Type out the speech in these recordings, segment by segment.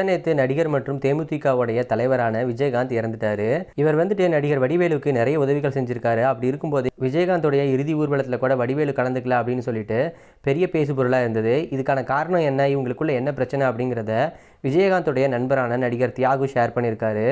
நேத்து நடிகர் மற்றும் தேமுதிகவுடைய தலைவரான விஜயகாந்த் இறந்துட்டாரு. இவர் வந்துட்டு நடிகர் வடிவேலுக்கு நிறைய உதவிகள் செஞ்சிருக்காரு. அப்படி இருக்கும்போது விஜயகாந்தோடைய இறுதி ஊர்வலத்தில் கூட வடிவேலு கலந்துக்கல அப்படின்னு சொல்லிட்டு பெரிய பேசு பொருளாக இருந்தது. இதுக்கான காரணம் என்ன, இவங்களுக்குள்ள என்ன பிரச்சனை அப்படிங்கிறத விஜயகாந்தோடைய நண்பரான நடிகர் தியாகு ஷேர் பண்ணியிருக்காரு.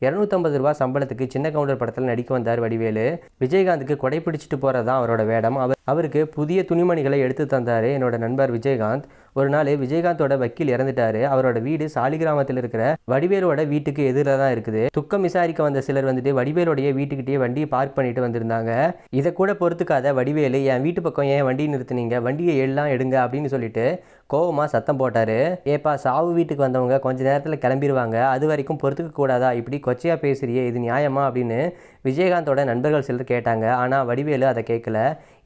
250 ரூபா சம்பளத்துக்கு சின்ன கவுண்டர் படத்தில் நடிக்க வந்தார் வடிவேலு. விஜயகாந்துக்கு கொடை பிடிச்சிட்டு போகிறது தான் அவரோட வேடம். அவருக்கு புதிய துணிமணிகளை எடுத்து தந்தார் என்னோட நண்பர் விஜயகாந்த். ஒரு நாள் விஜயகாந்தோட வக்கீல் இறந்துட்டாரு. அவரோட வீடு சாலிகிராமத்தில் இருக்கிற வடிவேலோட வீட்டுக்கு எதிரில் தான் இருக்குது. துக்கம் விசாரிக்க வந்த சிலர் வந்துட்டு வடிவேலோடைய வீட்டுக்கிட்டே வண்டியை பார்க் பண்ணிட்டு வந்திருந்தாங்க. இதை கூட பொறுத்துக்காத வடிவேலு, என் வீட்டு பக்கம் ஏன் வண்டி நிறுத்துனீங்க, வண்டியை எல்லாம் எடுங்க அப்படின்னு சொல்லிட்டு கோவமாக சத்தம் போட்டார். ஏப்பா, சாவு வீட்டுக்கு வந்தவங்க கொஞ்ச நேரத்தில் கிளம்பிடுவாங்க, அது வரைக்கும் பொறுத்துக்க கூடாதா, இப்படி கொச்சையாக பேசுறியே, இது நியாயமா அப்படின்னு விஜயகாந்தோட நண்பர்கள் சிலர் கேட்டாங்க. ஆனால் வடிவேலு அதை கேட்கல.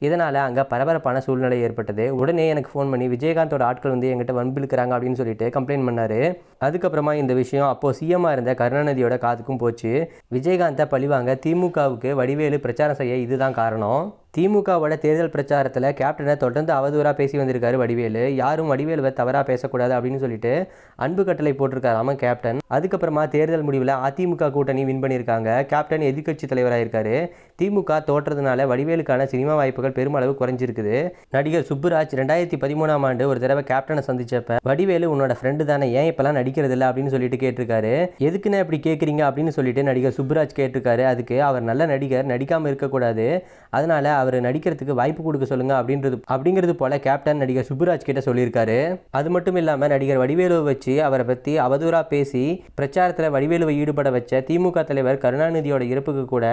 இதனால் அங்கே பரபரப்பான சூழ்நிலை ஏற்பட்டது. உடனே எனக்கு ஃபோன் பண்ணி விஜயகாந்தோட ஆட்கள் வந்து என்கிட்ட வம்பிழுக்கிறாங்க அப்படின்னு சொல்லிட்டு கம்ப்ளைண்ட் பண்ணார். அதுக்கப்புறமா இந்த விஷயம் அப்போது சிஎம்மாக இருந்த கருணாநிதியோட காதுக்கும் போச்சு. விஜயகாந்தை பழிவாங்க திமுகவுக்கு வடிவேலு பிரச்சாரம் செய்ய இதுதான் காரணம். திமுகவோட தேர்தல் பிரச்சாரத்தில் கேப்டனை தொடர்ந்து அவதூறாக பேசி வந்திருக்காரு வடிவேலு. யாரும் வடிவேலுவை தவறாக பேசக்கூடாது அப்படின்னு சொல்லிட்டு அன்பு கட்டளை போட்டிருக்காராம கேப்டன். அதுக்கப்புறமா தேர்தல் முடிவில் அதிமுக கூட்டணி வின் பண்ணியிருக்காங்க. கேப்டன் எதிர்க்கட்சி தலைவராக இருக்காரு. திமுக தோற்றதுனால வடிவேலுக்கான சினிமா வாய்ப்புகள் பெருமளவு குறைஞ்சிருக்குது. நடிகர் சுப்புராஜ் 2013ஆம் ஆண்டு ஒரு தடவை கேப்டனை சந்திச்சப்ப வடிவேலு உன்னோட ஃப்ரெண்டு தானே, ஏன் இப்பெல்லாம் நடிக்கிறது இல்லை அப்படின்னு சொல்லிட்டு கேட்டிருக்காரு. எதுக்குன்னு இப்படி கேட்குறீங்க அப்படின்னு சொல்லிட்டு நடிகர் சுப்புராஜ் கேட்டிருக்காரு. அதுக்கு அவர் நல்ல நடிகர், நடிக்காமல் இருக்கக்கூடாது, அதனால அவர் நடிக்கிறதுக்கு வாய்ப்பு கொடுக்க சொல்லுங்க அப்படிங்கிறது போல கேப்டன் நடிகர் சுப்புராஜ் கிட்ட சொல்லியிருக்காரு. அது மட்டும் இல்லாமல் நடிகர் வடிவேலுவை வச்சு அவரை பற்றி அவதூறாக பேசி பிரச்சாரத்தில் வடிவேலுவை ஈடுபட வச்ச திமுக தலைவர் கருணாநிதியோட இறப்புக்கு கூட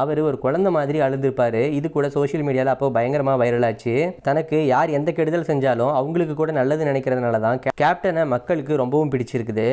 அவர் ஒரு குழந்தை மாதிரி அழுந்திருப்பாரு. இது கூட சோஷியல் மீடியாவில் அப்போ பயங்கரமாக வைரல் ஆச்சு. தனக்கு யார் எந்த கெடுதல் செஞ்சாலும் அவங்களுக்கு கூட நல்லது நினைக்கிறதுனால தான் கேப்டனை மக்களுக்கு ரொம்பவும் பிடிச்சிருக்குது.